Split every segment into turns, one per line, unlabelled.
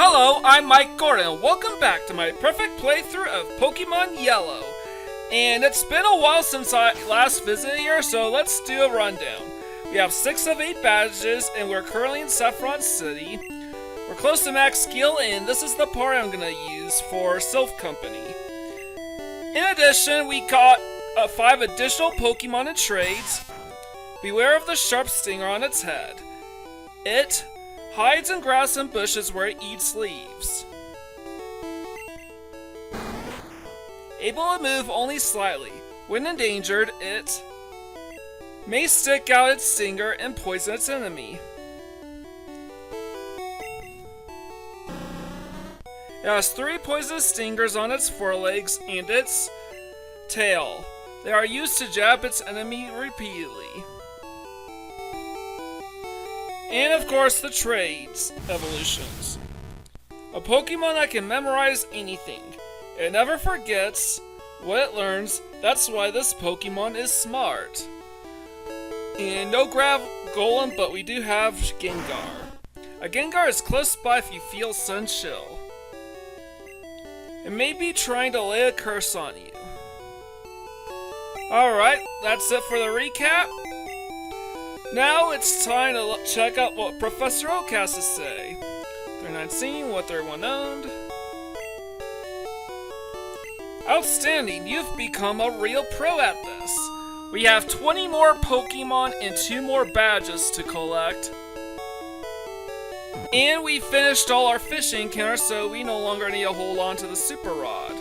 Hello, I'm Mike Gordon. Welcome back to my perfect playthrough of Pokemon Yellow. And it's been a while since I last visited here, so let's do a rundown. We have 6 of 8 badges, and we're currently in Saffron City. We're close to max skill, and this is the part I'm gonna use for Silph Company. In addition, we got 5 additional Pokemon and trades. Beware of the sharp stinger on its head. It hides in grass and bushes where it eats leaves. Able to move only slightly. When endangered, it may stick out its stinger and poison its enemy. It has 3 poisonous stingers on its forelegs and its tail. They are used to jab its enemy repeatedly. And of course, the trades evolutions. A Pokemon that can memorize anything. It never forgets what it learns. That's why this Pokemon is smart. And no Grav Golem, but we do have Gengar. A Gengar is close by if you feel Sun Chill. It may be trying to lay a curse on you. Alright, that's it for the recap. Now it's time to check out what Professor Oak has to say. They're not seeing what they're one owned. Outstanding, you've become a real pro at this. We have 20 more Pokemon and 2 more badges to collect. And we finished all our fishing encounters, so we no longer need to hold on to the Super Rod.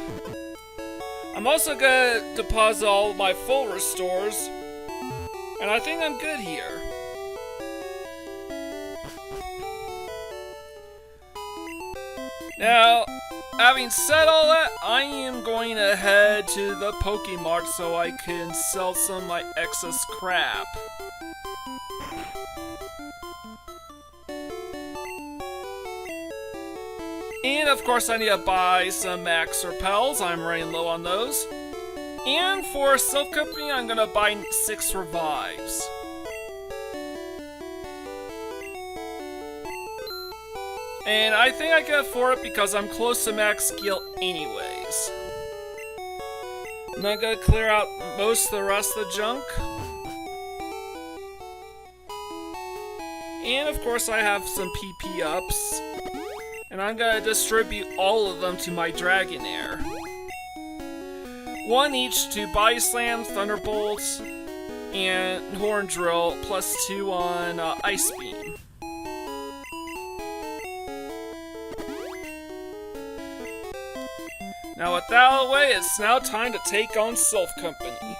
I'm also gonna deposit all of my full restores. And I think I'm good here. Now, having said all that, I am going to head to the Pokemart so I can sell some of my excess crap. And of course I need to buy some Max Repels, I'm running low on those. And for Silph Company, I'm gonna buy 6 revives. And I think I can afford it because I'm close to max skill anyways. I'm not gonna clear out most of the rest of the junk. And of course I have some PP ups. And I'm gonna distribute all of them to my Dragonair. 1 each to Body Slam, Thunderbolt, and Horn Drill, plus 2 on Ice Beam. Now with that out of the way, it's now time to take on Silph Company.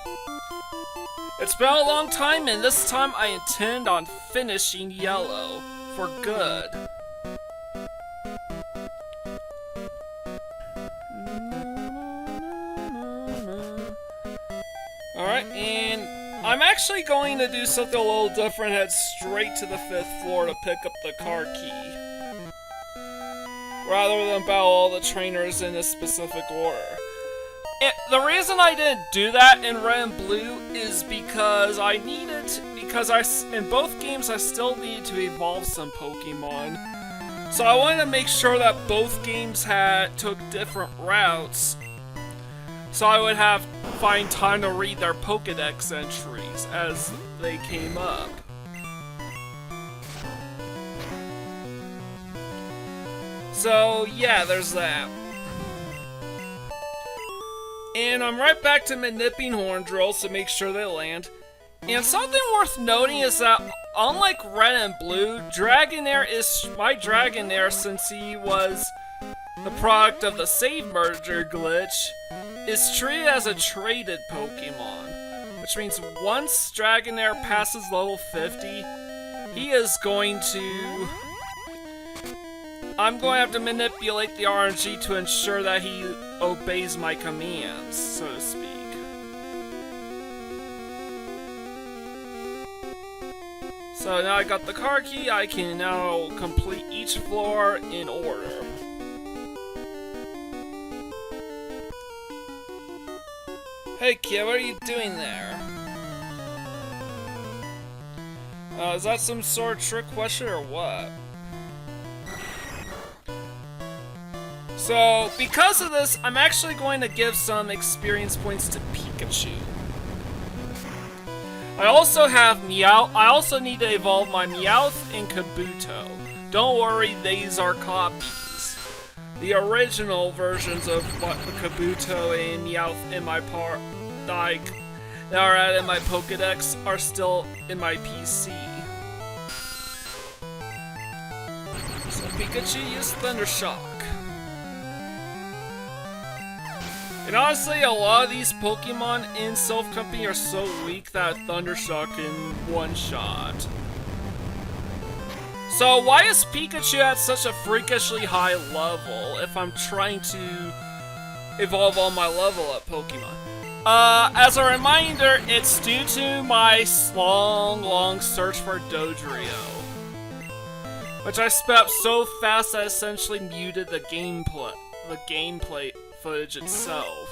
It's been a long time, and this time I intend on finishing Yellow for good. Alright, and I'm actually going to do something a little different, head straight to the 5th floor to pick up the car key. Rather than battle all the trainers in a specific order. And the reason I didn't do that in Red and Blue is because in both games I still needed to evolve some Pokemon. So I wanted to make sure that both games took different routes. So I would find time to read their Pokedex entries as they came up. So yeah, there's that. And I'm right back to manipping Horn Drills to make sure they land. And something worth noting is that, unlike Red and Blue, Dragonair is my Dragonair, since he was the product of the save merger glitch, is treated as a traded Pokemon. Which means once Dragonair passes level 50, he is going to... I'm going to have to manipulate the RNG to ensure that he obeys my commands, so to speak. So now I got the car key, I can now complete each floor in order. Hey kid, what are you doing there? Is that some sort of trick question or what? So, because of this, I'm actually going to give some experience points to Pikachu. I also have Meowth. I also need to evolve my Meowth and Kabuto. Don't worry, these are copies. The original versions of what the Kabuto and Meowth in my that are added in my Pokedex are still in my PC. So Pikachu used Thundershock. And honestly, a lot of these Pokemon in Silph Company are so weak that Thundershock in one shot. So why is Pikachu at such a freakishly high level if I'm trying to evolve all my level up Pokemon? As a reminder, it's due to my long search for Dodrio, which I sped up so fast that I essentially muted the gameplay footage itself.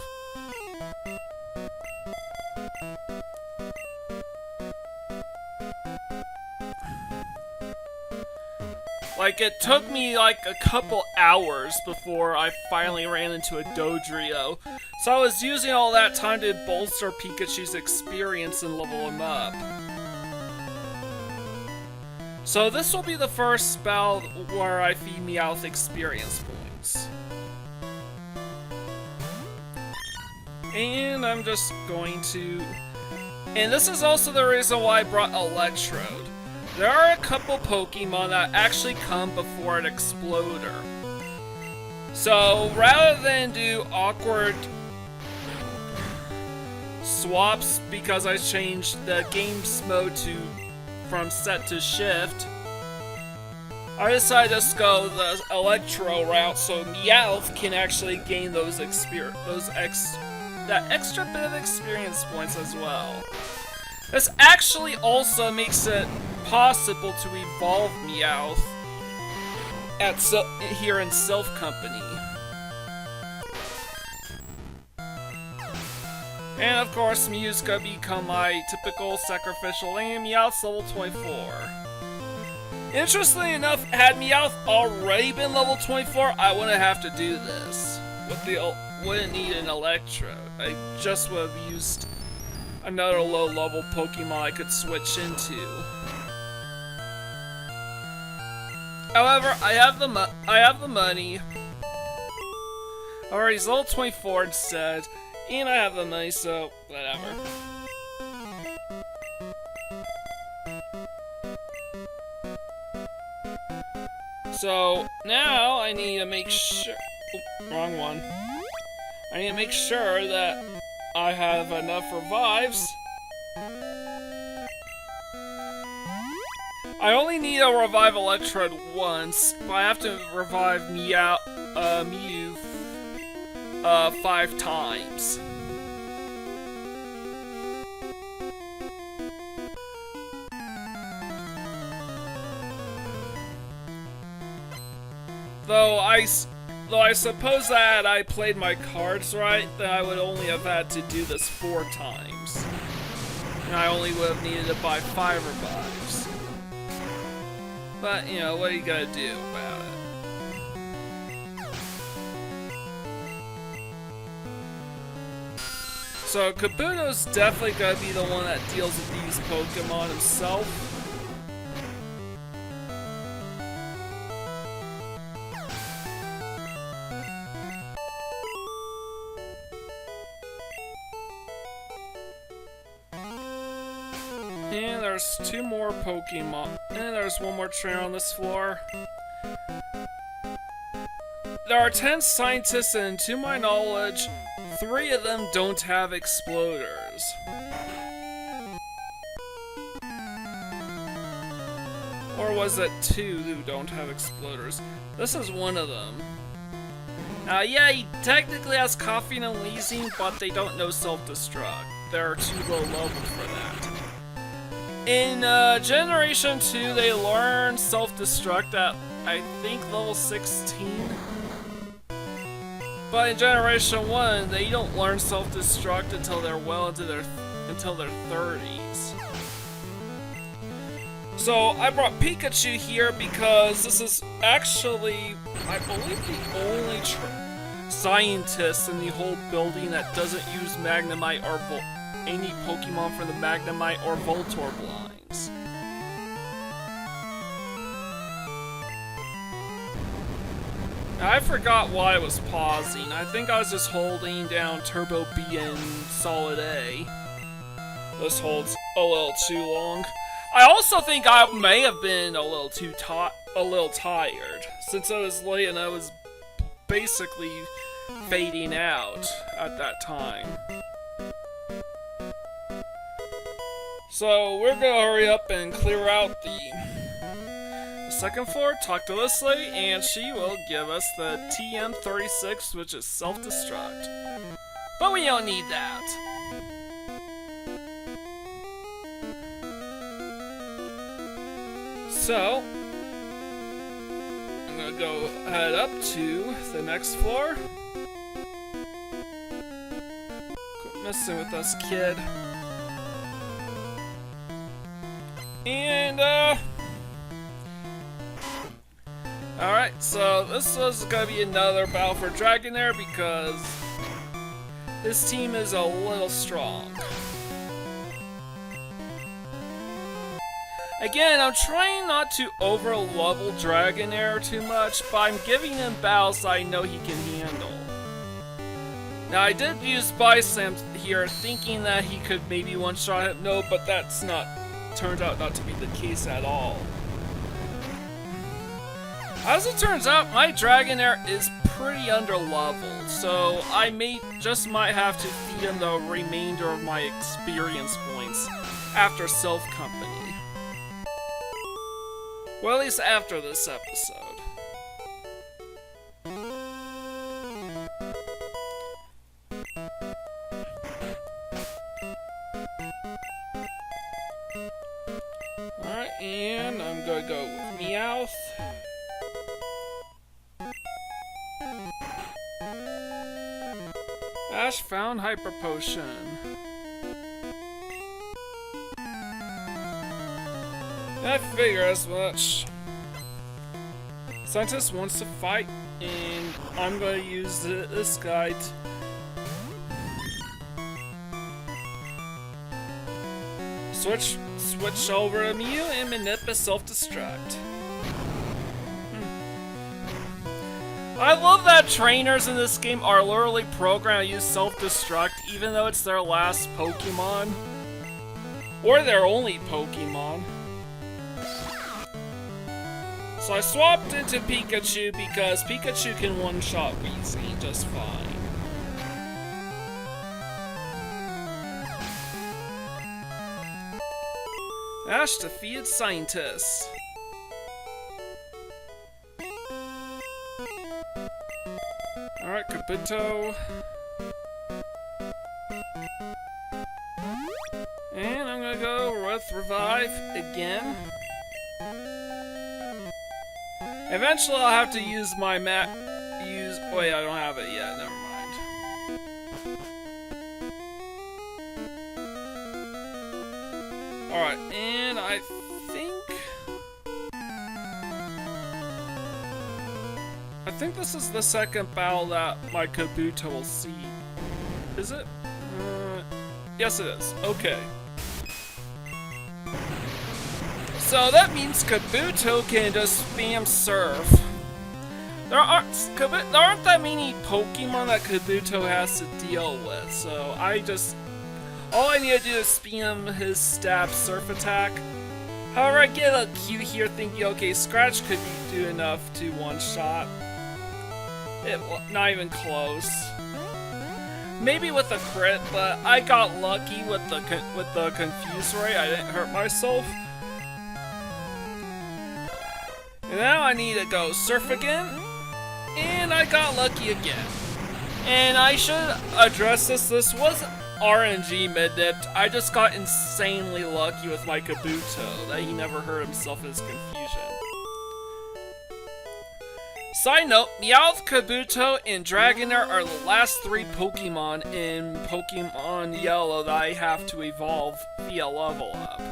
Like, it took me like a couple hours before I finally ran into a Dodrio, so I was using all that time to bolster Pikachu's experience and level him up. So this will be the first spell where I feed Meowth experience points. And I'm just going to... And this is also the reason why I brought Electrode. There are a couple Pokemon that actually come before an Exploder. So, rather than do awkward swaps because I changed the game's mode from set to shift, I decided to just go the Electro route so Meowth can actually gain that extra bit of experience points as well. This actually also makes it possible to evolve Meowth here in Silph Company. And of course, Mew's gonna become my typical sacrificial and Meowth's level 24. Interestingly enough, had Meowth already been level 24, I wouldn't have to do this. Wouldn't need an Electrode. I just would have used another low-level Pokemon I could switch into. However, I have the money. Alright, he's level 24 instead, and I have the money, so whatever. So now I need to make sure. Oops, wrong one. I need to make sure that I have enough revives. I only need to revive Electrode once, but I have to revive Mew 5 times. Though I suppose that I played my cards right, then I would only have had to do this 4 times. And I only would have needed to buy 5 revives. But, you know, what are you gonna do about it? So, Kabuto's definitely gonna be the one that deals with these Pokemon himself. And there's 2 more Pokemon. And there's one more trainer on this floor. There are 10 scientists, and to my knowledge, 3 of them don't have exploders. Or was it 2 who don't have exploders? This is one of them. Yeah, he technically has Coughing and Wheezing, but they don't know Selfdestruct. They're too low level for that. In Generation 2, they learn Selfdestruct at, I think, level 16. But in Generation 1, they don't learn Selfdestruct until they're well into their 30s. So I brought Pikachu here because this is actually, I believe, the only scientist in the whole building that doesn't use Magnemite or any Pokemon from the Magnemite or Voltorb lines. I forgot why I was pausing. I think I was just holding down Turbo B and Solid A. This holds a little too long. I also think I may have been a little tired, since I was late and I was basically fading out at that time. So we're gonna hurry up and clear out the second floor, talk to this lady, and she will give us the TM36, which is Self-Destruct. But we don't need that. So, I'm gonna go head up to the next floor. Quit messing with us, kid. And, alright, so this is gonna be another battle for Dragonair because this team is a little strong. Again, I'm trying not to overlevel Dragonair too much, but I'm giving him battles I know he can handle. Now, I did use Bison here, thinking that he could maybe one-shot him. No, but that's not, turns out not to be the case at all. As it turns out, my Dragonair is pretty underleveled, so I might have to feed him the remainder of my experience points after Silph Company. Well, at least after this episode. Alright, and I'm gonna go with Meowth. Ash found Hyper Potion. I figure as much. Scientist wants to fight, and I'm going to use this guy to switch over to Mew and manipulate Self-Destruct. I love that trainers in this game are literally programmed to use Self-Destruct even though it's their last Pokemon. Or their only Pokemon. So I swapped into Pikachu because Pikachu can one-shot Weezy just fine. Ash defeated Scientist. Alright, Kabuto. And I'm gonna go with Revive again. Eventually I'll have to use my wait, I don't have it yet, never mind. Alright, and I think this is the second battle that my Kabuto will see. Is it? Yes it is. Okay. So that means Kabuto can just spam Surf. There aren't that many Pokemon that Kabuto has to deal with, so all I need to do is spam his stab Surf attack. However, I get a cue here thinking, okay, Scratch could do enough to one-shot. Not even close. Maybe with a crit, but I got lucky with the Confuse Ray. I didn't hurt myself. And now I need to go Surf again, and I got lucky again. And I should address this. This was RNG mid-dipped. I just got insanely lucky with my Kabuto that he never hurt himself in his confusion. Side note, Meowth, Kabuto, and Dragonair are the last 3 Pokemon in Pokemon Yellow that I have to evolve via level up.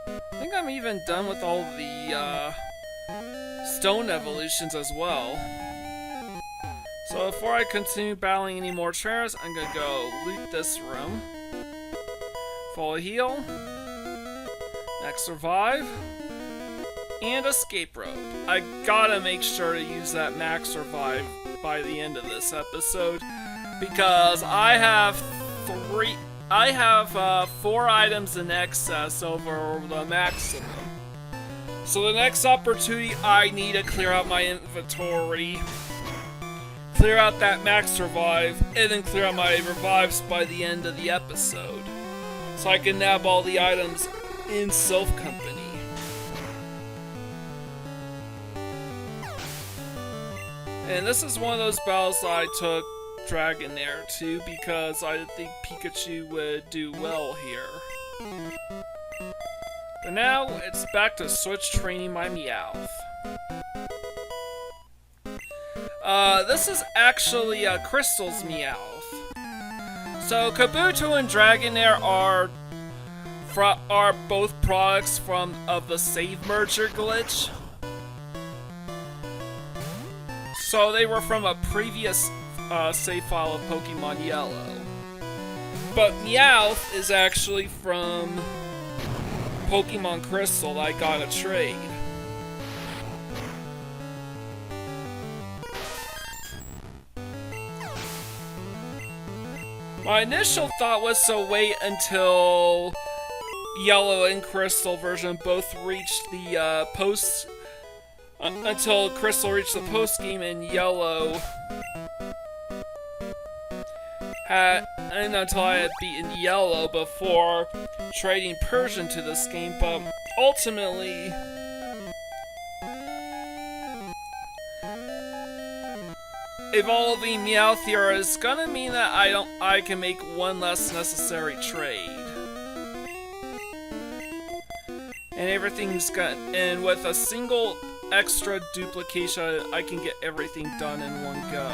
I think I'm even done with all the Stone evolutions as well. So before I continue battling any more trainers, I'm gonna go loot this room. Full heal. Next survive. And escape rope. I gotta make sure to use that max survive by the end of this episode. Because I have 4 items in excess over the maximum. So the next opportunity, I need to clear out my inventory, clear out that max survive, and then clear out my revives by the end of the episode. So I can nab all the items in Silph Company. And this is one of those battles that I took Dragonair to because I think Pikachu would do well here. But now, it's back to switch training my Meowth. This is actually Crystal's Meowth. So, Kabuto and Dragonair are both products of the save merger glitch. So they were from a previous save file of Pokemon Yellow. But Meowth is actually from Pokemon Crystal that I got a trade. My initial thought was to wait until Yellow and Crystal version both reached the until Crystal reached the post game and Yellow and until I had beaten Yellow before trading Persian to this game, but ultimately evolving Meowth here is gonna mean that I can make one less necessary trade. And everything's got, and with a single extra duplication, I can get everything done in one go.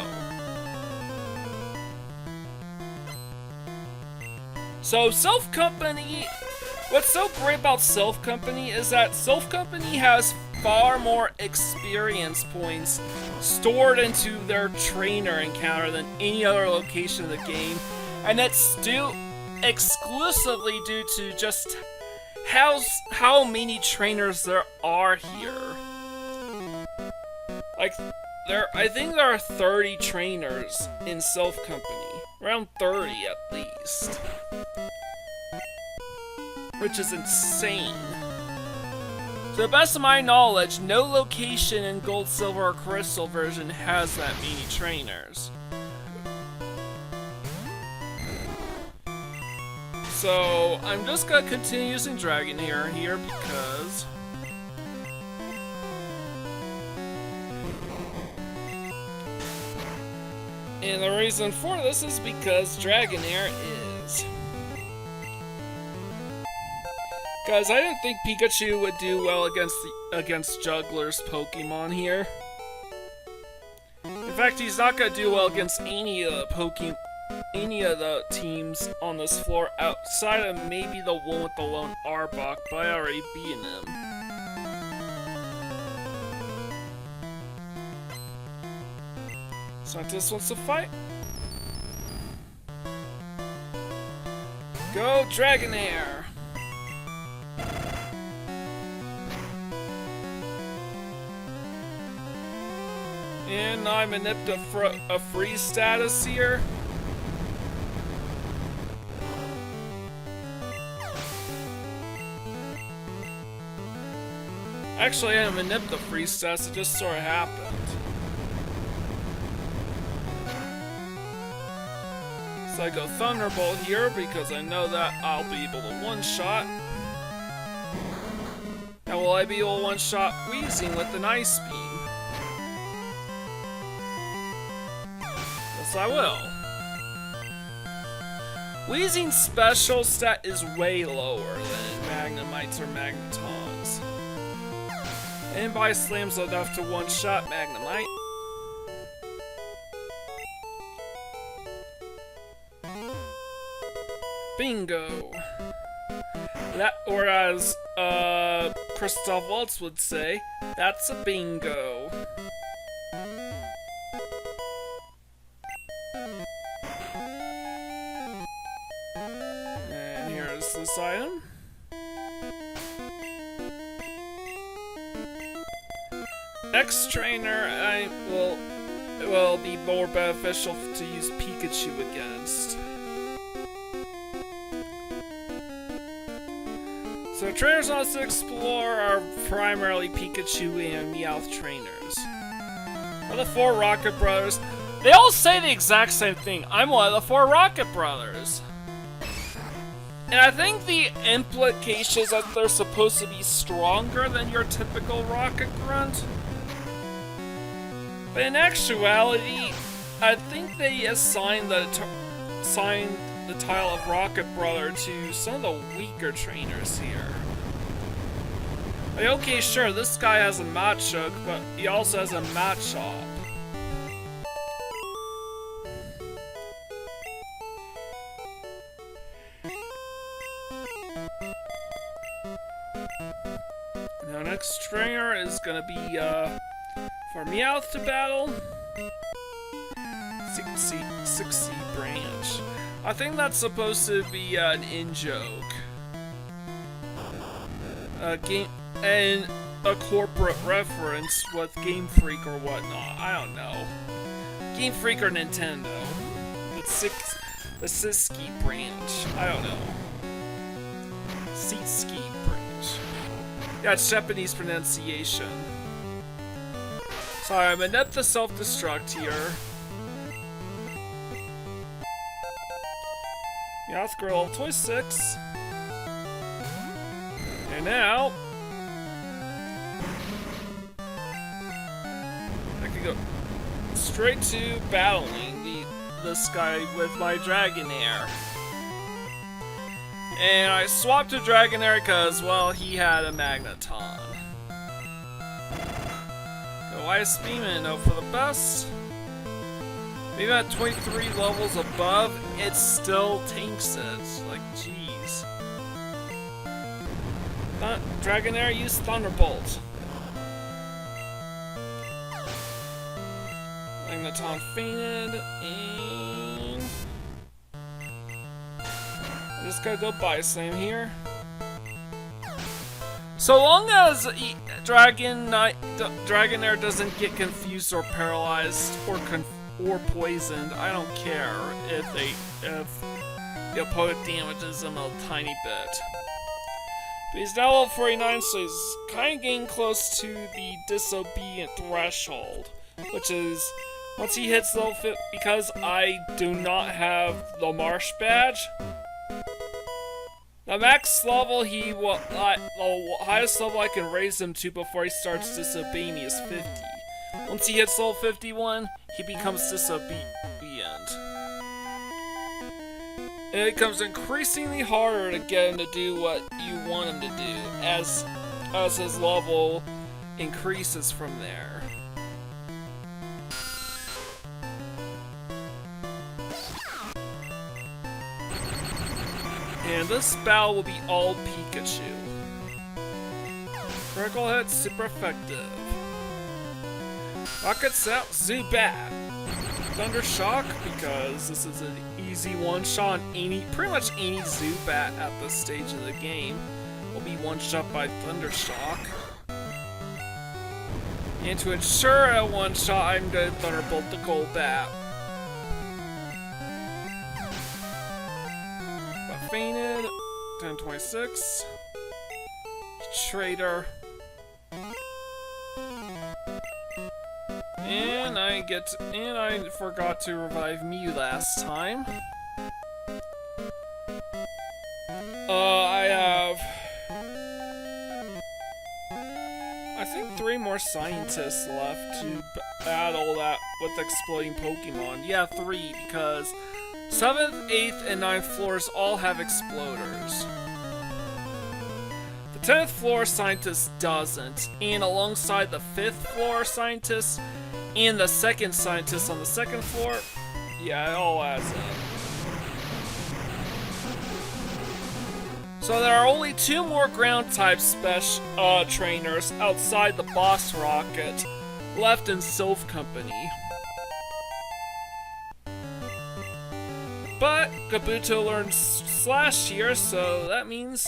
So Silph Company, what's so great about Silph Company is that Silph Company has far more experience points stored into their trainer encounter than any other location in the game, and that's due exclusively due to just how many trainers there are here. Like, I think there are 30 trainers in Silph Company. Around 30 at least. Which is insane. To the best of my knowledge, no location in Gold, Silver, or Crystal version has that many trainers. So, I'm just gonna continue using Dragonair here because and the reason for this is because Dragonair is. Guys, I didn't think Pikachu would do well against Juggler's Pokemon here. In fact, he's not gonna do well against any of the teams on this floor outside of maybe the one with the lone Arbok, but I already beaten him. Scientist wants to fight. Go Dragonair! And I'm nipped a freeze status here. Actually, I haven't nipped the freeze status, it just sort of happened. So I go Thunderbolt here because I know that I'll be able to one-shot. Now will I be able to one-shot Weezing with an Ice Beam? Yes, I will. Weezing's special stat is way lower than Magnemites or Magnetons. And by slams enough to one-shot Magnemite. Bingo! That, or as Christoph Waltz would say, that's a bingo. this item. Next trainer, it will be more beneficial to use Pikachu against. So trainers on to explore are primarily Pikachu and Meowth trainers. Are the 4 Rocket Brothers? They all say the exact same thing. I'm one of the 4 Rocket Brothers. And I think the implication is that they're supposed to be stronger than your typical Rocket Grunt. But in actuality, I think they assigned the title of Rocket Brother to some of the weaker trainers here. Like, okay, sure, this guy has a Machoke, but he also has a Machop. Now, next trainer is gonna be for Meowth to battle. 6C branch. I think that's supposed to be an in-joke. Game and a corporate reference with Game Freak or whatnot. I don't know. Game Freak or Nintendo. The Siski branch. I don't know. Siski branch. Yeah, it's Japanese pronunciation. Sorry, I'm gonna net the Selfdestruct here. Meowth Girl, Toy 6. And now I can go straight to battling this guy with my Dragonair. And I swapped to Dragonair because, well, he had a Magneton. Go Ice Beam and hope for the best. Even at 23 levels above, it still tanks it. Like, jeez. Dragonair used Thunderbolt. Magneton fainted, and I just gotta go Bison here. So long as Dragonair doesn't get confused or paralyzed or poisoned, I don't care if the opponent damages him a tiny bit. But he's now level 49, so he's kind of getting close to the disobedient threshold, which is once he hits level 50, because I do not have the Marsh badge. The max level the highest level I can raise him to before he starts disobeying me is 50. Once he hits level 51, he becomes disobedient. And it becomes increasingly harder to get him to do what you want him to do as his level increases from there. And this battle will be all Pikachu. Critical hit, super effective. Rockets out, Zubat. Thunder Shock, because this is an easy one-shot. Pretty much any Zubat at this stage of the game will be one-shot by Thunder Shock. And to ensure a one-shot, I'm going to Thunderbolt the Golbat. But fainted. 1026. Trader. And I forgot to revive Mew last time. I have, I think 3 more scientists left to battle that with exploding Pokemon. Yeah, 3, because 7th, 8th, and 9th floors all have exploders. The 10th floor scientist doesn't, and alongside the 5th floor scientist and the 2nd scientist on the 2nd floor, yeah, it all adds up. So there are only 2 more ground-type trainers outside the boss rocket left in Silph Company. But Kabuto learns slash here, so that means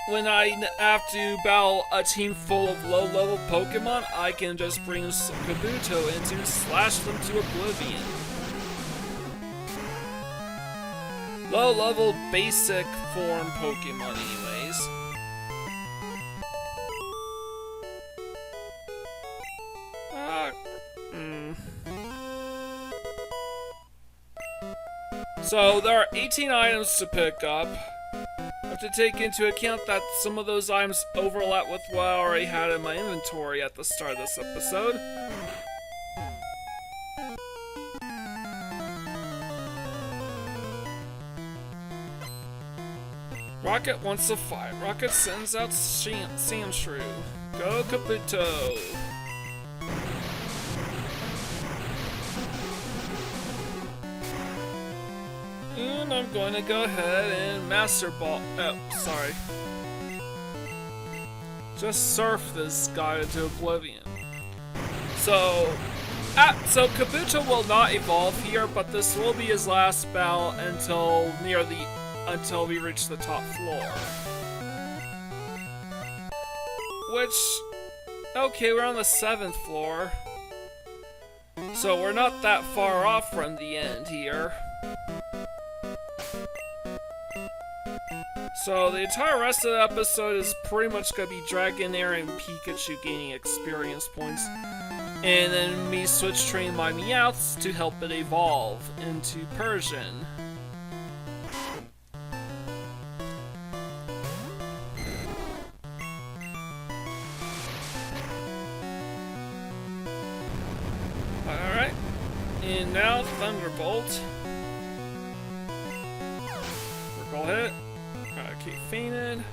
when I have to battle a team full of low-level Pokemon, I can just bring Kabuto in to slash them to oblivion. Low-level basic form Pokemon anyways. So there are 18 items to pick up. I have to take into account that some of those items overlap with what I already had in my inventory at the start of this episode. Rocket wants to fight. Rocket sends out Sandshrew. Go Kabuto! And I'm going to go ahead and Master Ball. Oh, sorry. Just surf this guy into oblivion. So Kabuto will not evolve here, but this will be his last battle until we reach the top floor. Okay, we're on the 7th floor. So we're not that far off from the end here. So the entire rest of the episode is pretty much going to be Dragonair and Pikachu gaining experience points. And then me switch train my Meowths to help it evolve into Persian. Alright. And now Thunderbolt. Critical hit. Okay, fainted.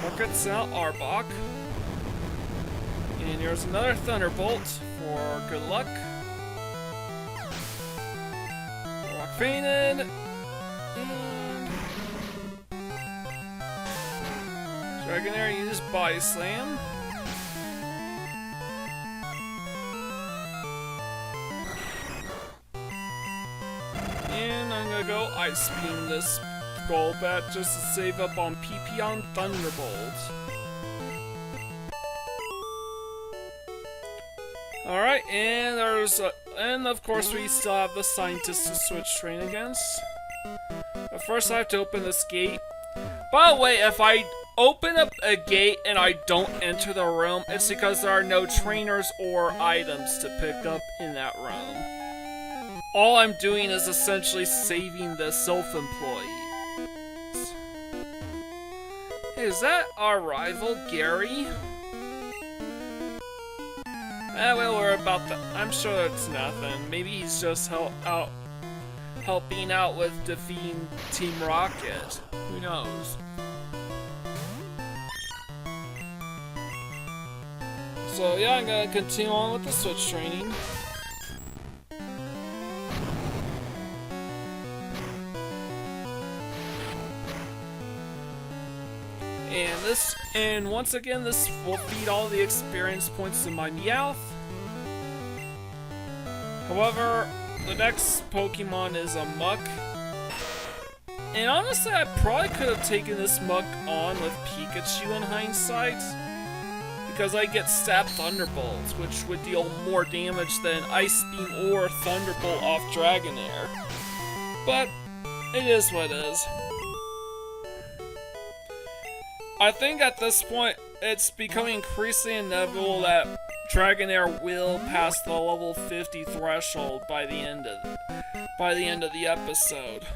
Rockets out Arbok. And here's another Thunderbolt for good luck. Rock fainted. And Dragonair uses Body Slam. And I'm gonna go Ice Beam this Golbat just to save up on PP on Thunderbolt. Alright, and of course we still have the scientist to switch train against. But first I have to open this gate. By the way, if I open up a gate and I don't enter the room, it's because there are no trainers or items to pick up in that room. All I'm doing is essentially saving the Silph employee. Is that our rival, Gary? Well, we're about that. I'm sure it's nothing. Maybe he's just helping out with defeating Team Rocket. Who knows? So yeah, I'm gonna continue on with the switch training. And once again, this will feed all the experience points to my Meowth. However, the next Pokemon is a Muck. And honestly, I probably could have taken this Muck on with Pikachu in hindsight. Because I get Stab Thunderbolt, which would deal more damage than Ice Beam or Thunderbolt off Dragonair. But, it is what it is. I think at this point, it's becoming increasingly inevitable that Dragonair will pass the level 50 threshold by the end of the episode.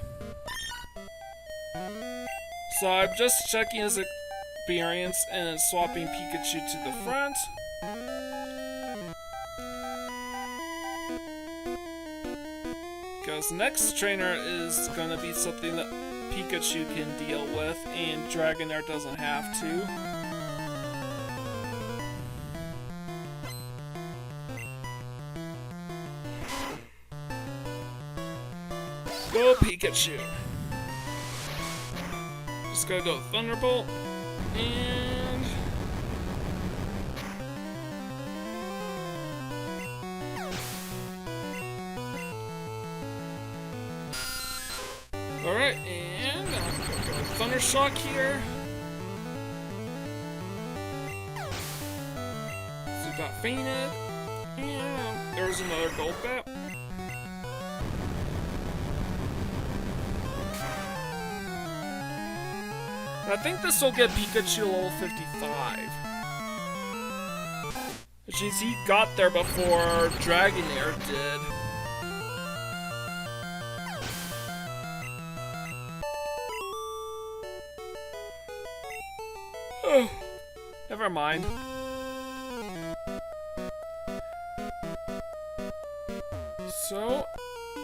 So I'm just checking his experience and then swapping Pikachu to the front. Because next trainer is gonna be something that Pikachu can deal with, and Dragonair doesn't have to. Go Pikachu! Just gotta go Thunderbolt, and... Alright, and go Thunder Shock here. So we got fainted. And there's another gold bat. I think this will get Pikachu level 55. Which means he got there before Dragonair did. Never mind. So,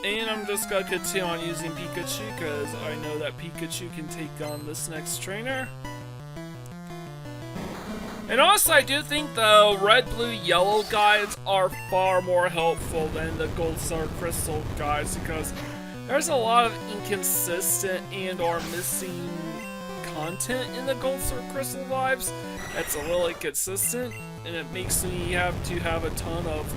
and I'm just gonna continue on using Pikachu because I know that Pikachu can take on this next trainer. And honestly, I do think the red, blue, yellow guides are far more helpful than the gold, silver, crystal guides because there's a lot of inconsistent and or missing content in the gold, silver, crystal vibes that's a little inconsistent, and it makes me have to have a ton of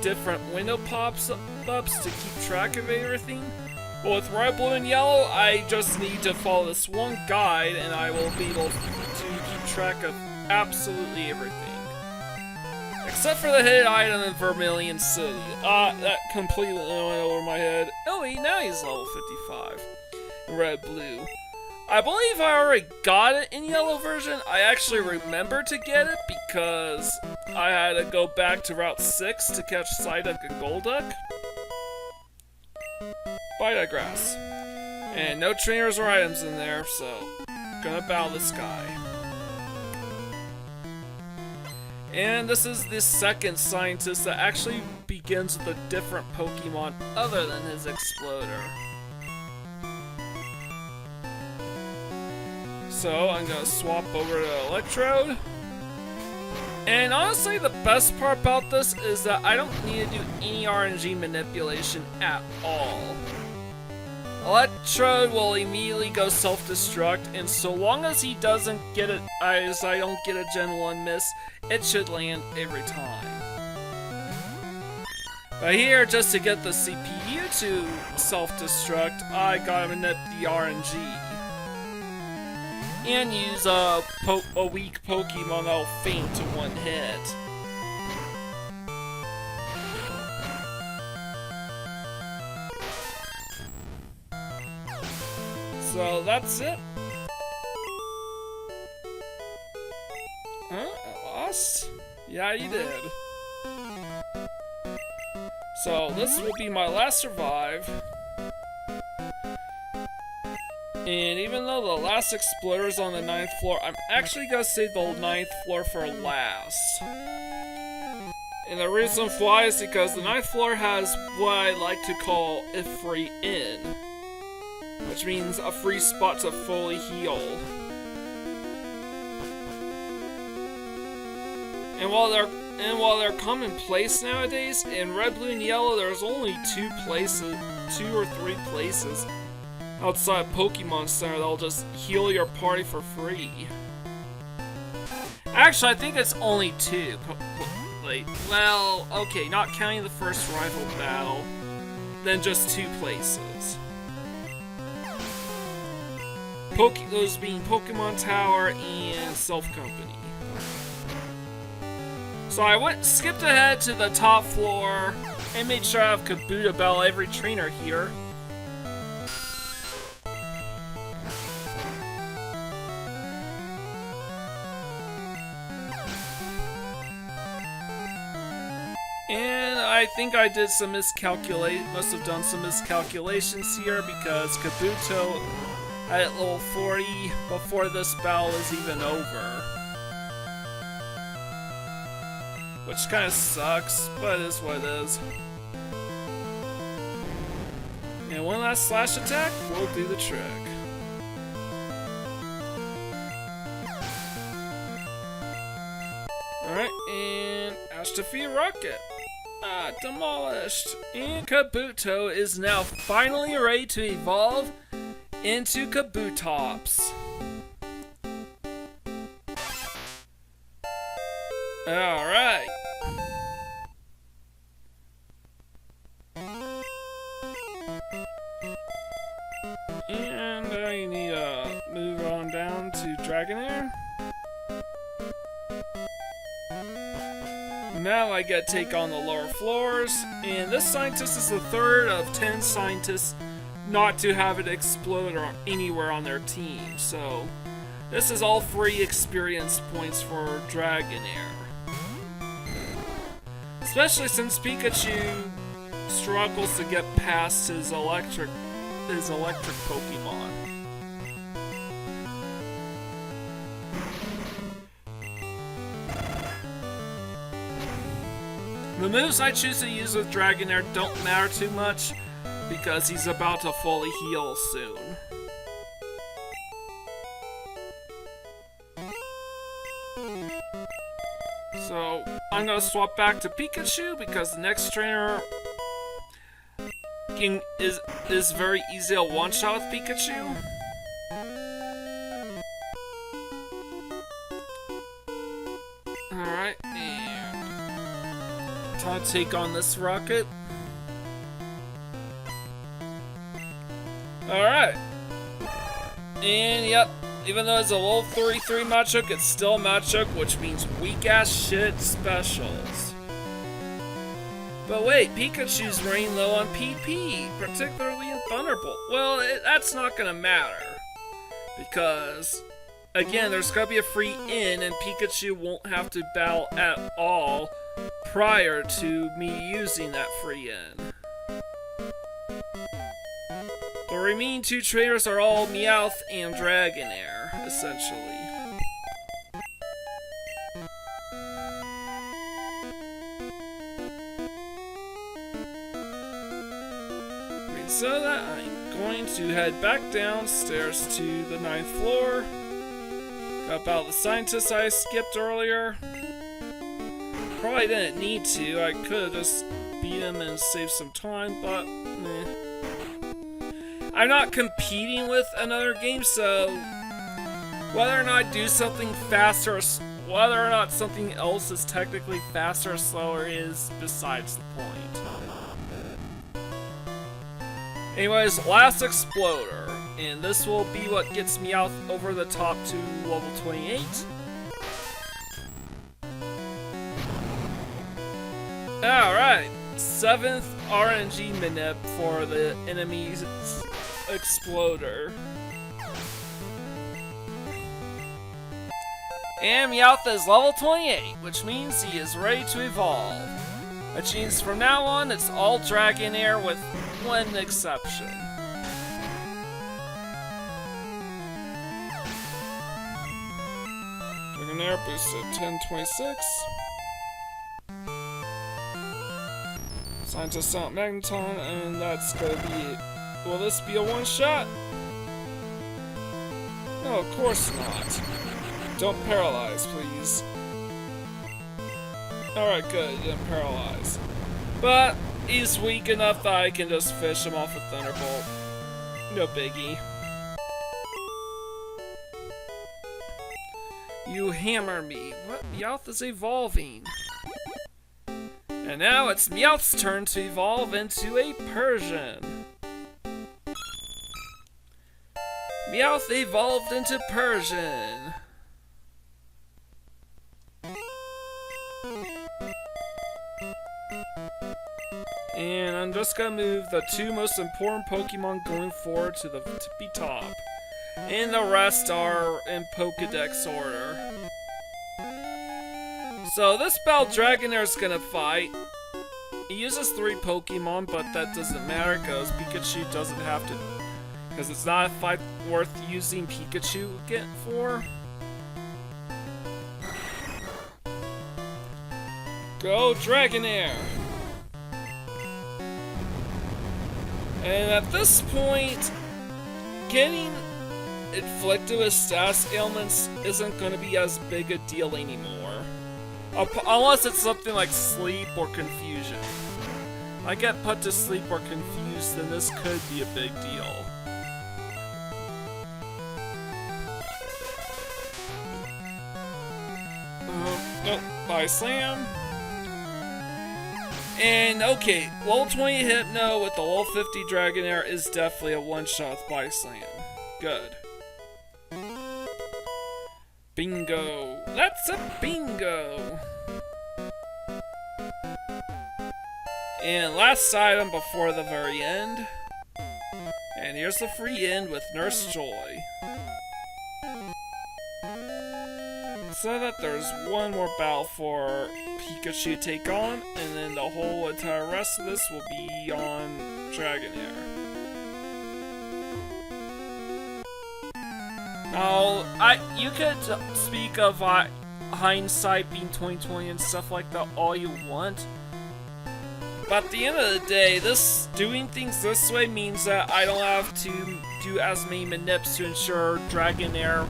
different window pops ups to keep track of everything. But with red, blue, and yellow, I just need to follow this one guide and I will be able to keep track of absolutely everything. Except for the hidden item in Vermilion City. That completely went over my head. Oh, now he's level 55. In red, blue. I believe I already got it in yellow version. I actually remember to get it because I had to go back to Route 6 to catch Psyduck and Golduck. But I digress. And no trainers or items in there, so gonna battle this guy. And this is the second scientist that actually begins with a different Pokemon other than his Exploder. So I'm gonna swap over to Electrode. And honestly, the best part about this is that I don't need to do any RNG manipulation at all. Electrode will immediately go self-destruct, and so long as he doesn't get it, as I don't get a Gen 1 miss, it should land every time. But here, just to get the CPU to self-destruct, I gotta manip the RNG. And use a weak Pokemon that'll faint to one hit. So that's it. Huh? I lost? Yeah, you did. So this will be my last survive. And even though the last Exploder is on the 9th floor, I'm actually gonna save the 9th floor for last. And the reason why is because the 9th floor has what I like to call a free inn, which means a free spot to fully heal. And while they're commonplace nowadays, in red, blue, and yellow, there's only two or three places outside Pokemon Center that'll just heal your party for free. Actually, I think it's only two. Well, okay, not counting the first rival battle, then just two places. Those being Pokemon Tower and Silph Company. So I skipped ahead to the top floor and made sure I have Kabuto battle every trainer here. And I think I did some must have done some miscalculations here because Kabuto at level 40 before this battle is even over. Which kind of sucks, but it is what it is. And one last slash attack will do the trick. Alright, and Astrophy Rocket. Demolished. And Kabuto is now finally ready to evolve into Kabutops. Alright. Dragonair. Now I get to take on the lower floors, and this scientist is the third of 10 scientists not to have it explode or anywhere on their team, so this is all free experience points for Dragonair. Especially since Pikachu struggles to get past his electric Pokemon. The moves I choose to use with Dragonair don't matter too much because he's about to fully heal soon. So I'm gonna swap back to Pikachu because the next trainer is very easy to one-shot with Pikachu. Alright, and time to take on this rocket. Alright. And yep, even though it's a level 33 Machoke, it's still a Machoke, which means weak-ass shit specials. But wait, Pikachu's running low on PP, particularly in Thunderbolt. Well, that's not gonna matter. Because, again, there's gonna be a free in, and Pikachu won't have to battle at all prior to me using that free in. The remaining two trainers are all Meowth and Dragonair, essentially. So that I'm going to head back downstairs to the 9th floor. Got about the scientists I skipped earlier. Probably didn't need to. I could have just beat him and saved some time, but meh. I'm not competing with another game, so whether or not I do something faster, or whether or not something else is technically faster or slower is besides the point. Anyways, last Exploder, and this will be what gets me out over the top to level 28. Alright, 7th RNG Minip for the enemy's Exploder. And Meowth is level 28, which means he is ready to evolve. Which means from now on, it's all Dragonair with one exception. Dragonair boosted 1026. Scientist out Magneton, and that's gonna be it. Will this be a one-shot? No, of course not. Don't paralyze, please. Alright, good, you didn't paralyze. But he's weak enough that I can just fish him off with Thunderbolt. No biggie. You hammer me. What? Meowth is evolving. And now it's Meowth's turn to evolve into a Persian. Meowth evolved into Persian. And I'm just gonna move the two most important Pokemon going forward to the tippy top. And the rest are in Pokedex order. So this battle Dragonair's gonna fight. He uses 3 Pokemon, but that doesn't matter because Pikachu doesn't have to. Because it's not a fight worth using Pikachu again for. Go Dragonair! And at this point, getting inflicted with status ailments isn't going to be as big a deal anymore. Unless it's something like sleep or confusion. If I get put to sleep or confused, then this could be a big deal. Oh, bye Slam. And okay, level 20 Hypno with the level 50 Dragonair is definitely a one-shot by Slam. Good. Bingo. That's a bingo. And last item before the very end. And here's the free end with Nurse Joy. So that there's one more battle for Pikachu to take on, and then the whole entire rest of this will be on Dragonair. Now, you could speak of hindsight being 2020 and stuff like that all you want, but at the end of the day, doing things this way means that I don't have to do as many manips to ensure Dragonair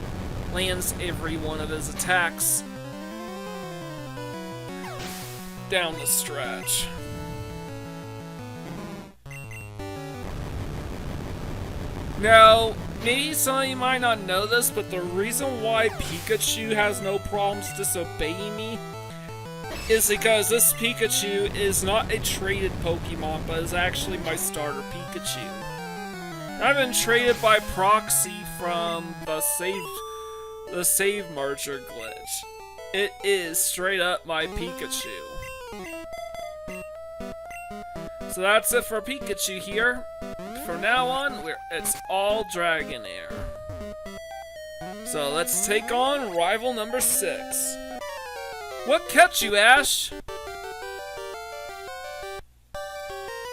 lands every one of his attacks down the stretch. Now, maybe some of you might not know this, but the reason why Pikachu has no problems disobeying me is because this Pikachu is not a traded Pokemon, but is actually my starter Pikachu. I've been traded by proxy from the save merger glitch. It is straight up my Pikachu. So that's it for Pikachu here. From now on, it's all Dragonair. So let's take on rival number 6. What kept you, Ash?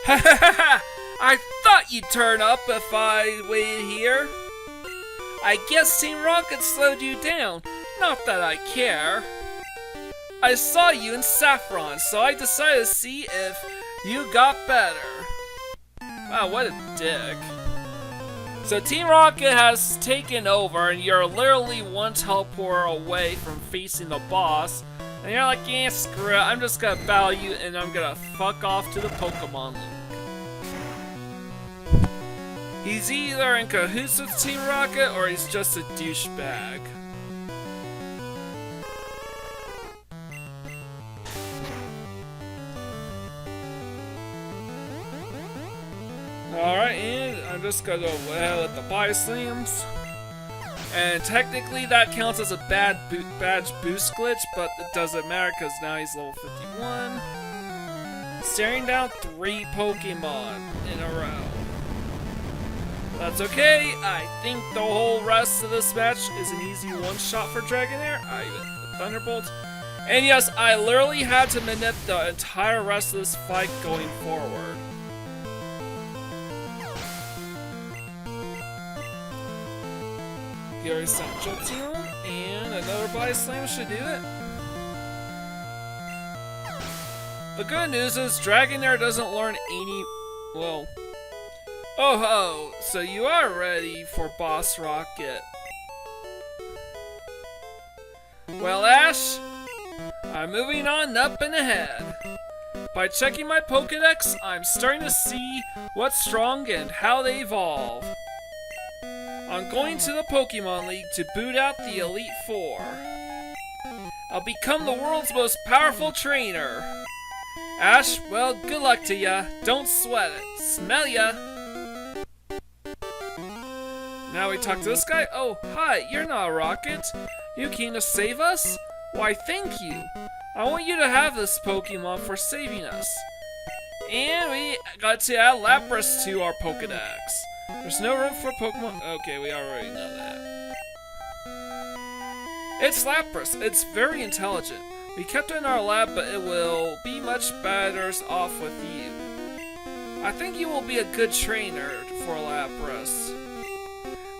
Ha ha ha ha! I thought you'd turn up if I waited here. I guess Team Rocket slowed you down. Not that I care. I saw you in Saffron, so I decided to see if you got better. Wow, what a dick. So Team Rocket has taken over, and you're literally one teleport away from facing the boss. And you're like, yeah, screw it, I'm just gonna battle you, and I'm gonna fuck off to the Pokemon League. He's either in cahoots with Team Rocket, or he's just a douchebag. Alright, and I'm just gonna go ahead with the Body Slams. And technically that counts as a badge boost glitch, but it doesn't matter because now he's level 51. Staring down 3 Pokemon in a row. That's okay, I think the whole rest of this match is an easy one-shot for Dragonair. I even the Thunderbolt. And yes, I literally had to manip the entire rest of this fight going forward. Gary Central Team, and another Body Slam should do it. The good news is Dragonair doesn't learn any, well, oh ho, so you are ready for Boss Rocket. Well, Ash, I'm moving on up and ahead. By checking my Pokedex, I'm starting to see what's strong and how they evolve. I'm going to the Pokemon League to boot out the Elite Four. I'll become the world's most powerful trainer. Ash, well, good luck to ya. Don't sweat it. Smell ya. Now we talk to this guy. Oh, hi, you're not a rocket. You came to save us? Why, thank you. I want you to have this Pokemon for saving us. And we got to add Lapras to our Pokedex. There's no room for Pokemon. Okay, we already know that. It's Lapras. It's very intelligent. We kept it in our lab, but it will be much better off with you. I think you will be a good trainer for Lapras.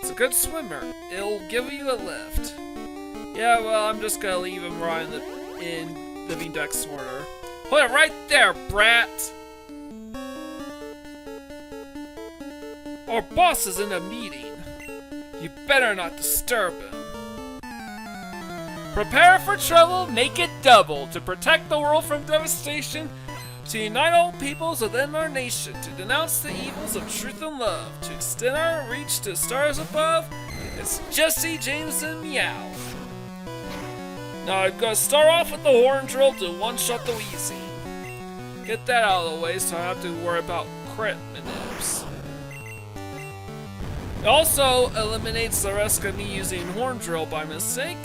It's a good swimmer. It'll give you a lift. Yeah, well, I'm just gonna leave him right in Living Dex order. Hold it right there, brat! Our boss is in a meeting. You better not disturb him. Prepare for trouble, make it double. To protect the world from devastation, to unite all peoples within our nation, to denounce the evils of truth and love, to extend our reach to stars above, it's Jesse, James, and Meowth. Now I'm gonna start off with the horn drill to one-shot the Weezy. Get that out of the way so I don't have to worry about crit manips. It also eliminates the risk of me using horn drill by mistake.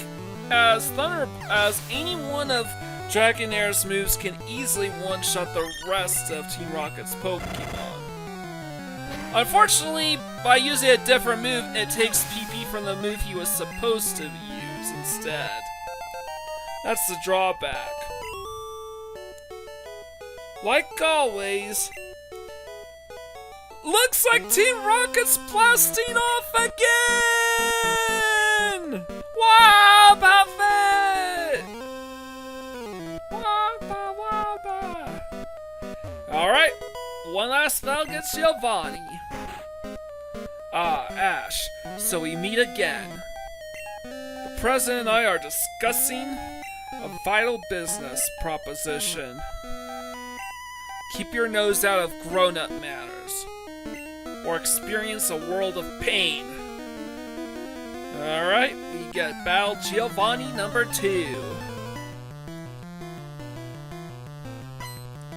as any one of Dragonair's moves can easily one-shot the rest of Team Rocket's Pokemon. Unfortunately, by using a different move, it takes PP from the move he was supposed to use instead. That's the drawback. Like always, looks like Team Rocket's blasting off again! Wow, about that! Alright, one last spell gets Giovanni. Ah, Ash, so we meet again. The President and I are discussing a vital business proposition. Keep your nose out of grown-up matters, or experience a world of pain. Alright, we get Battle Giovanni number 2.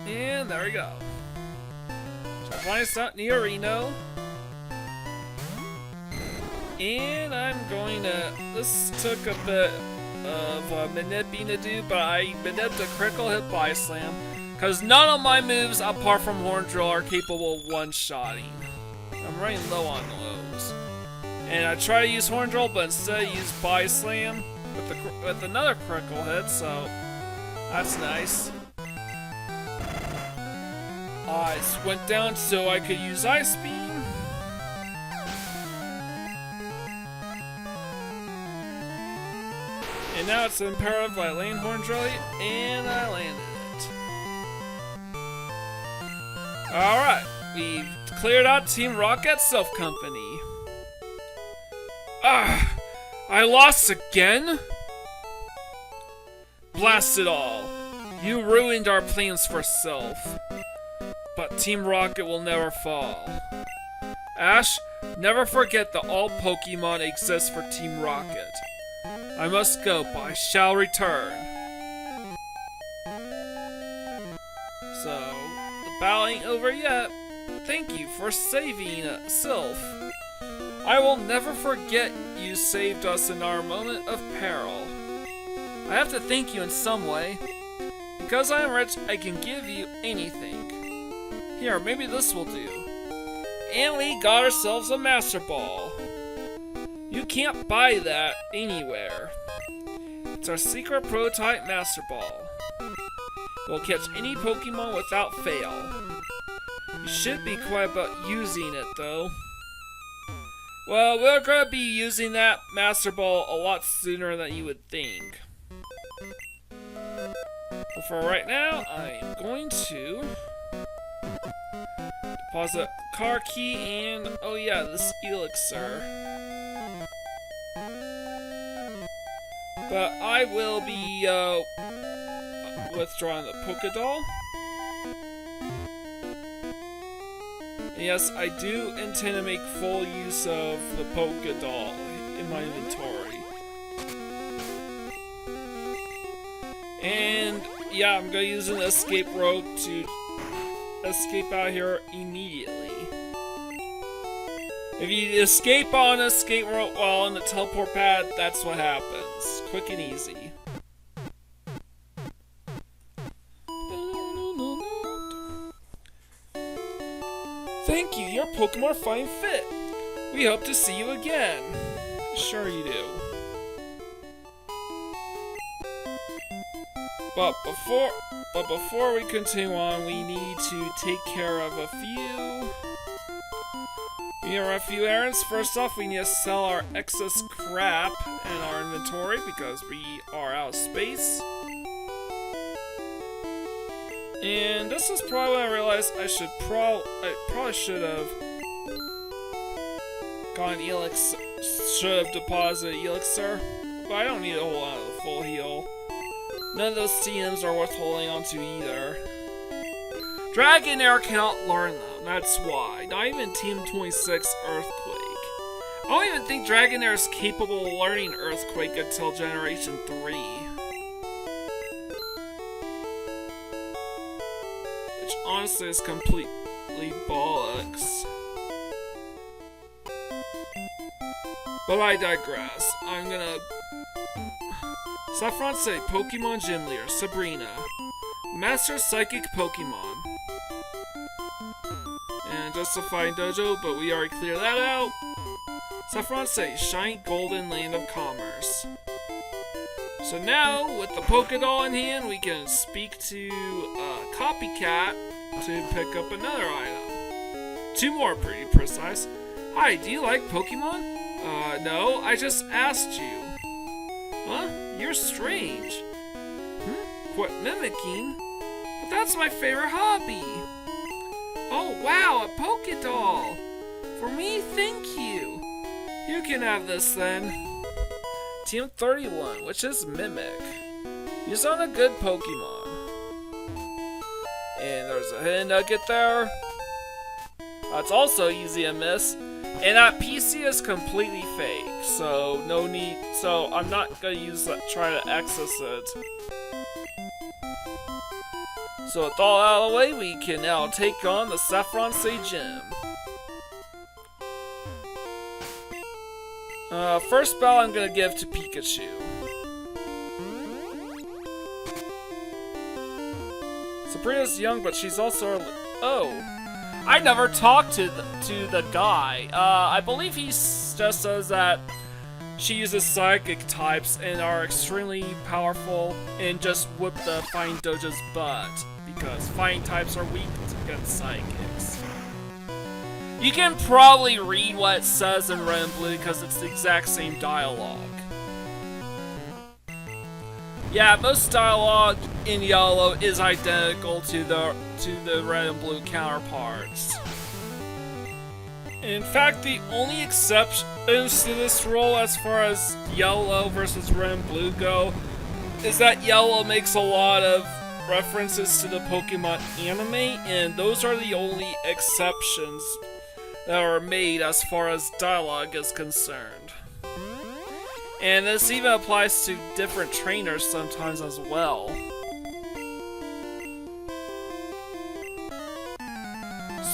And there we go. Giovanni's out near Reno. And I'm going to... This took a bit of manipping to do, but I manipped a critical hit by slam. Because none of my moves, apart from Horn Drill, are capable of one-shotting. I'm running low on those. And I try to use Horn Drill, but instead I use Body Slam with another critical hit, so that's nice. Ice went down so I could use Ice Beam. And now it's imperative I land Horn Drill, and I landed it. Alright, we've cleared out Team Rocket Silph Company. Ah, I lost again? Blast it all. You ruined our plans for Silph. But Team Rocket will never fall. Ash, never forget that all Pokemon exist for Team Rocket. I must go, but I shall return. So, the battle ain't over yet. Thank you for saving Silph. I will never forget you saved us in our moment of peril. I have to thank you in some way. Because I am rich, I can give you anything. Here, maybe this will do. And we got ourselves a Master Ball. You can't buy that anywhere. It's our secret prototype Master Ball. We'll catch any Pokemon without fail. You should be quiet about using it, though. Well, we're gonna be using that Master Ball a lot sooner than you would think. But for right now, I'm going to deposit car key and, oh yeah, this elixir. But I will be withdrawing the Pokédoll. And yes, I do intend to make full use of the Pokédoll in my inventory. And yeah, I'm gonna use an escape rope to escape out here immediately. If you escape on a escape rope while on the teleport pad, that's what happens. Quick and easy. Thank you, your Pokemon are fine fit. We hope to see you again. Sure you do. But before we continue on, we need to take care of a few errands. First off, we need to sell our excess crap in our inventory because we are out of space. And this is probably when I realized I probably should have gone elixir, should have deposited elixir, but I don't need a whole lot of full heal. None of those TMs are worth holding onto either. Dragonair cannot learn them, that's why. Not even Team 26 Earthquake. I don't even think Dragonair is capable of learning Earthquake until Generation 3. Which honestly is completely bollocks. But I digress. I'm gonna Saffron Say, Pokemon Gym Leader, Sabrina. Master Psychic Pokemon. And Justifying Dojo, but we already cleared that out. Saffron Say, Shine Golden Land of Commerce. So now, with the Pokédoll in hand, we can speak to Copycat to pick up another item. 2 more, pretty precise. Hi, do you like Pokemon? No, I just asked you. Huh? You're strange. Quit mimicking? But that's my favorite hobby. Oh wow, a Pokédoll! For me, thank you. You can have this then. Team 31, which is Mimic. Use on a good Pokemon. And there's a hidden nugget there. That's also easy to miss. And that PC is completely fake, so no need. So I'm not gonna use that. Try to access it. So with all out of the way, we can now take on the Saffron Gym. First battle I'm gonna give to Pikachu. Sabrina's young, but she's also I never talked to the guy. I believe he just says that she uses psychic types and are extremely powerful and just whip the Fighting Dojo's butt because fighting types are weak against psychics. You can probably read what it says in Red and Blue because it's the exact same dialogue. Yeah, most dialogue in Yellow is identical to the Red and Blue counterparts. In fact, the only exceptions to this rule as far as Yellow versus Red and Blue go is that Yellow makes a lot of references to the Pokemon anime, and those are the only exceptions that are made as far as dialogue is concerned. And this even applies to different trainers sometimes as well.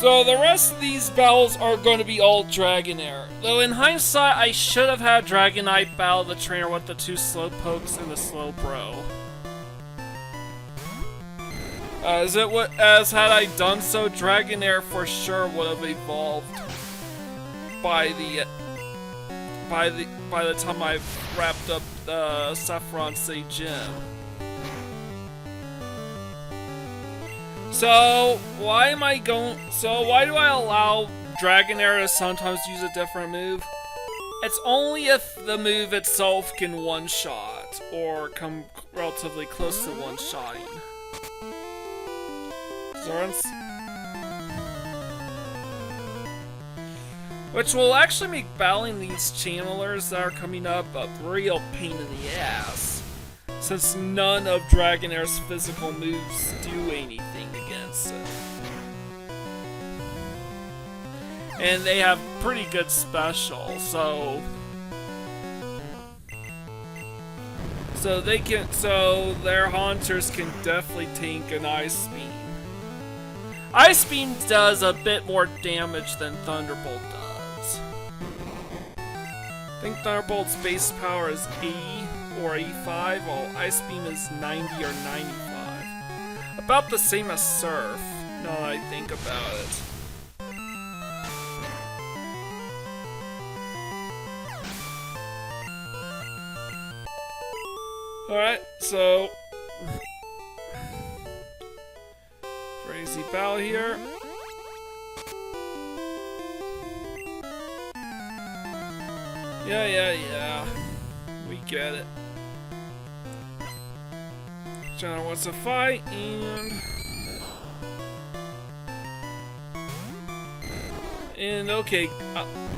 So the rest of these battles are going to be all Dragonair. Though in hindsight, I should have had Dragonite battle the trainer with the 2 Slowpokes and the Slowbro. As had I done so, Dragonair for sure would have evolved by the time I wrapped up the Saffron Gym. So why do I allow Dragonair to sometimes use a different move? It's only if the move itself can one-shot or come relatively close to one-shotting. Which will actually make battling these channelers that are coming up a real pain in the ass, since none of Dragonair's physical moves do anything against it. And they have pretty good special, so their Haunters can definitely tank an Ice Beam. Ice Beam does a bit more damage than Thunderbolt does. I think Thunderbolt's base power is 80 or 85, while Ice Beam is 90 or 95. About the same as Surf, now that I think about it. Alright, so crazy battle here. Yeah. We get it. John wants to fight, and okay,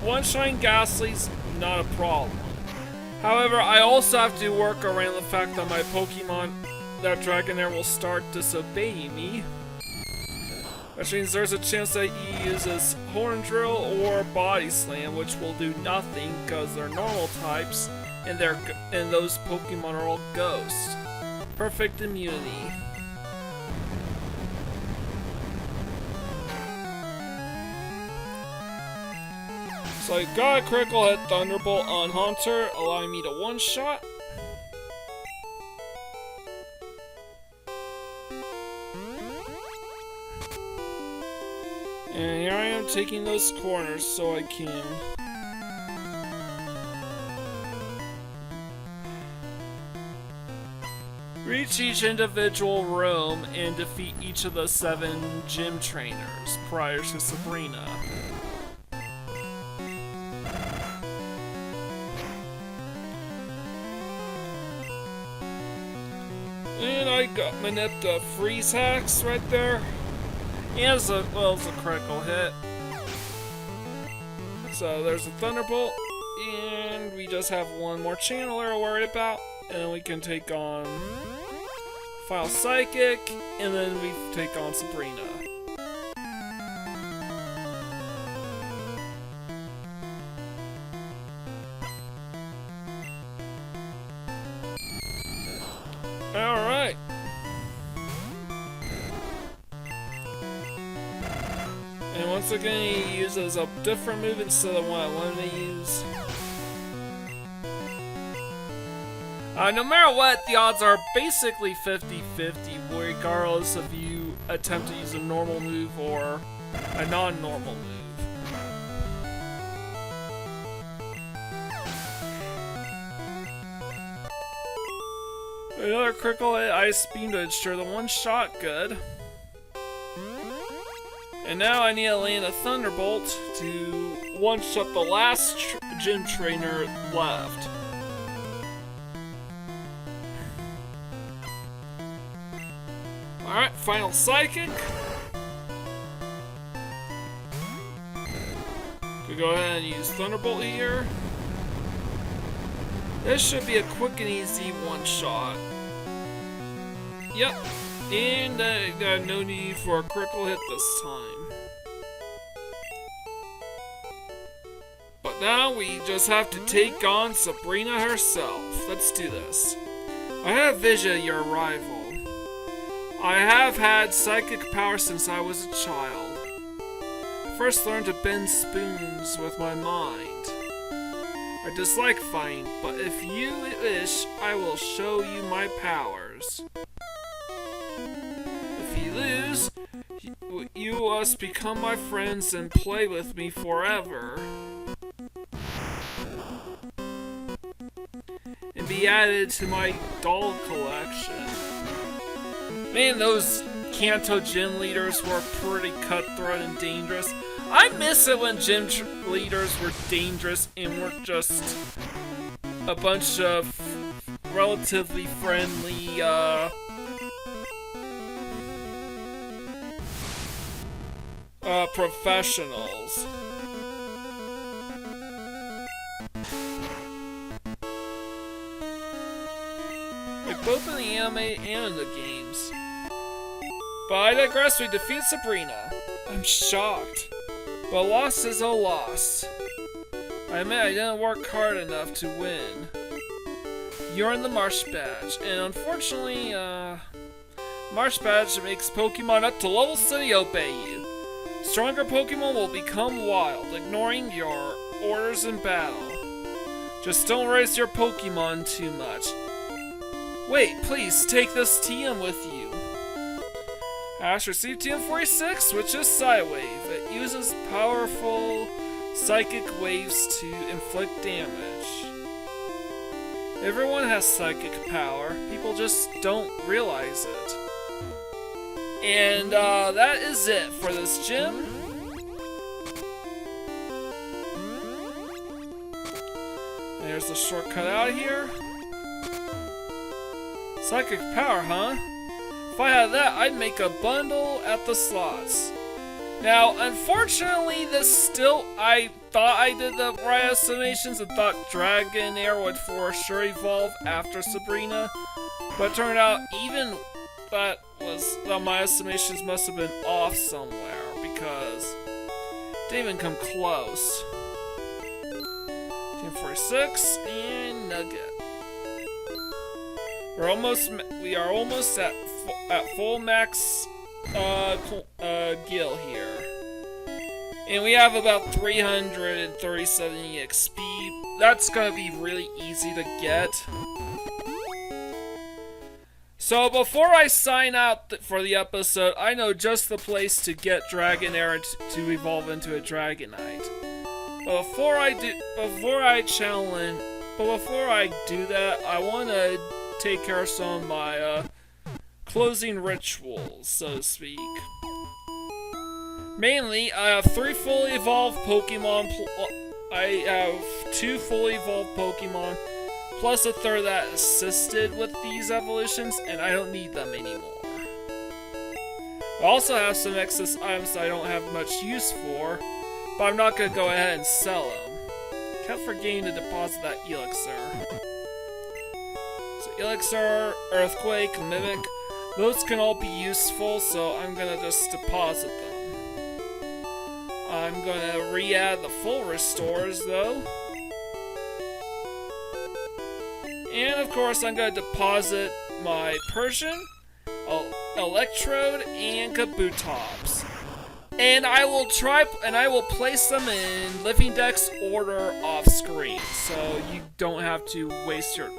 one-shine Ghastly's not a problem. However, I also have to work around the fact that my Pokemon, that Dragonair, will start disobeying me. Which means there's a chance that he uses Horn Drill or Body Slam, which will do nothing because they're normal types, and those Pokemon are all Ghost. Perfect immunity. So I got a critical hit Thunderbolt on Haunter, allowing me to one-shot. And here I am taking those corners so I can. Reach each individual room and defeat each of the 7 gym trainers prior to Sabrina. And I got Manipta freeze hacks right there. And it's a critical hit. So there's a Thunderbolt, and we just have one more channeler to worry about, and then we can take on File Psychic, and then we take on Sabrina. Alright. And once again, he uses a different move instead of what I wanted to use. No matter what, the odds are basically 50-50, regardless if you attempt to use a normal move or a non-normal move. Another critical hit, Ice Beam to ensure the one shot good. And now I need to land a Thunderbolt to one-shot the last gym trainer left. Alright, final Psychic. Could go ahead and use Thunderbolt here. This should be a quick and easy one-shot. Yep, and got no need for a critical hit this time. But now we just have to take on Sabrina herself. Let's do this. I had a vision of your arrival. I have had psychic power since I was a child. I first learned to bend spoons with my mind. I dislike fighting, but if you wish, I will show you my powers. If you lose, you must become my friends and play with me forever. And be added to my doll collection. Man, those Kanto gym leaders were pretty cutthroat and dangerous. I miss it when gym leaders were dangerous and were just a bunch of relatively friendly, professionals. Like both in the anime and in the games. But I digress, we defeat Sabrina. I'm shocked. But a loss is a loss. I admit I didn't work hard enough to win. You're in the Marsh Badge, and unfortunately, Marsh Badge makes Pokemon up to level city obey you. Stronger Pokemon will become wild, ignoring your orders in battle. Just don't raise your Pokemon too much. Wait, please take this TM with you. Ash received TM46, which is Psywave. It uses powerful psychic waves to inflict damage. Everyone has psychic power, people just don't realize it. And that is it for this gym. There's the shortcut out of here. Psychic power, huh? If I had that, I'd make a bundle at the slots. Now, unfortunately, I thought I did the right estimations and thought Dragonair would for sure evolve after Sabrina. But it turned out even that my estimations must have been off somewhere because it didn't even come close. Team 46 and Nugget. We are almost at full max Gil here. And we have about 337 EXP. That's gonna be really easy to get. So before I sign out for the episode, I know just the place to get Dragonair to evolve into a Dragonite. But before I do that, I want to take care of some of my closing rituals, so to speak. Mainly, I have 3 fully evolved Pokemon. I have 2 fully evolved Pokemon, plus a third that assisted with these evolutions, and I don't need them anymore. I also have some excess items I don't have much use for, but I'm not going to go ahead and sell them. Kept forgetting to deposit that Elixir. So Elixir, Earthquake, Mimic, those can all be useful, so I'm going to just deposit them. I'm going to re-add the full restores, though. And of course, I'm going to deposit my Persian, Electrode, and Kabutops. And I will place them in Living Dex order off screen, so you don't have to waste your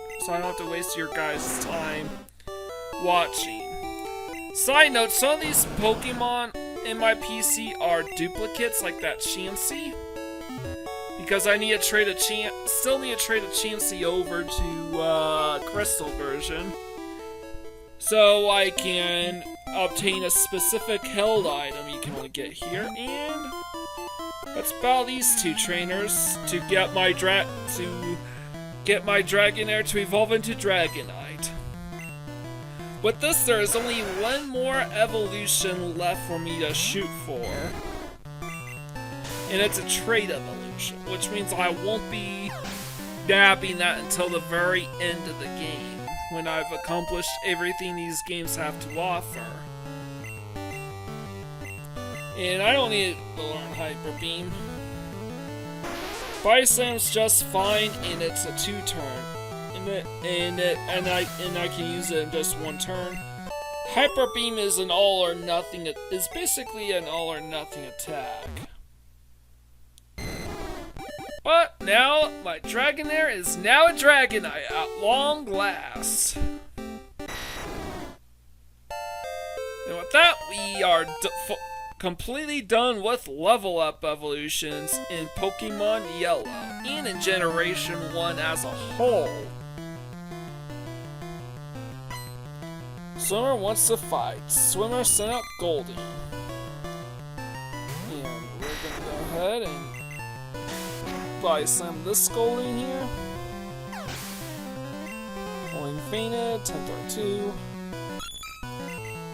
guys' time watching. Side note, some of these Pokemon in my PC are duplicates, like that Chansey, because I need to trade still need to trade a Chansey over to Crystal version, so I can obtain a specific held item you can only get here. And let's battle these 2 trainers to get my Dragonair to evolve into Dragonite. With this, there is only 1 more evolution left for me to shoot for, and it's a trait evolution, which means I won't be nabbing that until the very end of the game, when I've accomplished everything these games have to offer. And I don't need to learn Hyper Beam. Body Slam's just fine, and it's a 2-turn. And I can use it in just 1 turn. Hyper Beam is an all or nothing. It is basically an all or nothing attack. But now my Dragonair is now a Dragonite at long last. And with that, we are completely done with level up evolutions in Pokemon Yellow and in Generation 1 as a whole. Swimmer wants to fight. Swimmer sent out Goldie. And we're gonna go ahead and buy some this Goldie here. Only fainted, 1032.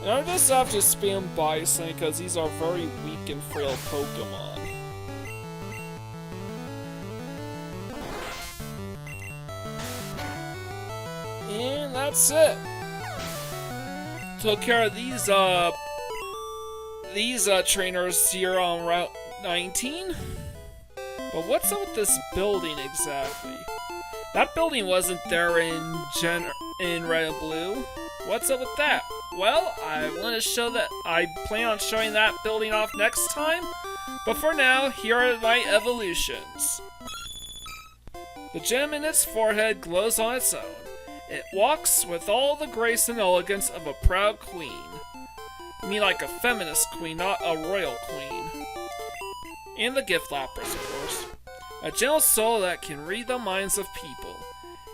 And I just have to spam Bison because these are very weak and frail Pokemon. And that's it. Took care of these trainers here on Route 19. But what's up with this building exactly? That building wasn't there in Red and Blue. What's up with that? Well, I plan on showing that building off next time. But for now, here are my evolutions. The gem in its forehead glows on its own. It walks with all the grace and elegance of a proud queen. I mean, like a feminist queen, not a royal queen. And the gift lappers, of course. A gentle soul that can read the minds of people.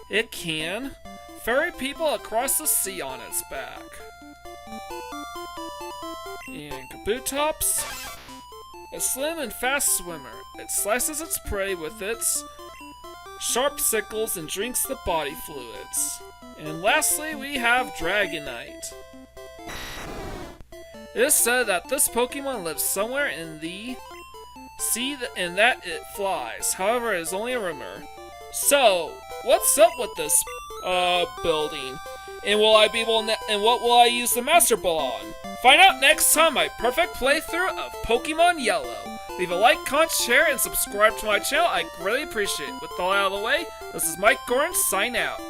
It can ferry people across the sea on its back. And Kabutops, a slim and fast swimmer. It slices its prey with its sharp sickles and drinks the body fluids. And lastly, we have Dragonite. It is said that this Pokemon lives somewhere in the sea and that it flies. However, it is only a rumor. So, what's up with this building? And what will I use the Master Ball on? Find out next time my perfect playthrough of Pokemon Yellow. Leave a like, comment, share, and subscribe to my channel. I greatly appreciate it. With all out of the way, this is Mike Gorin, sign out.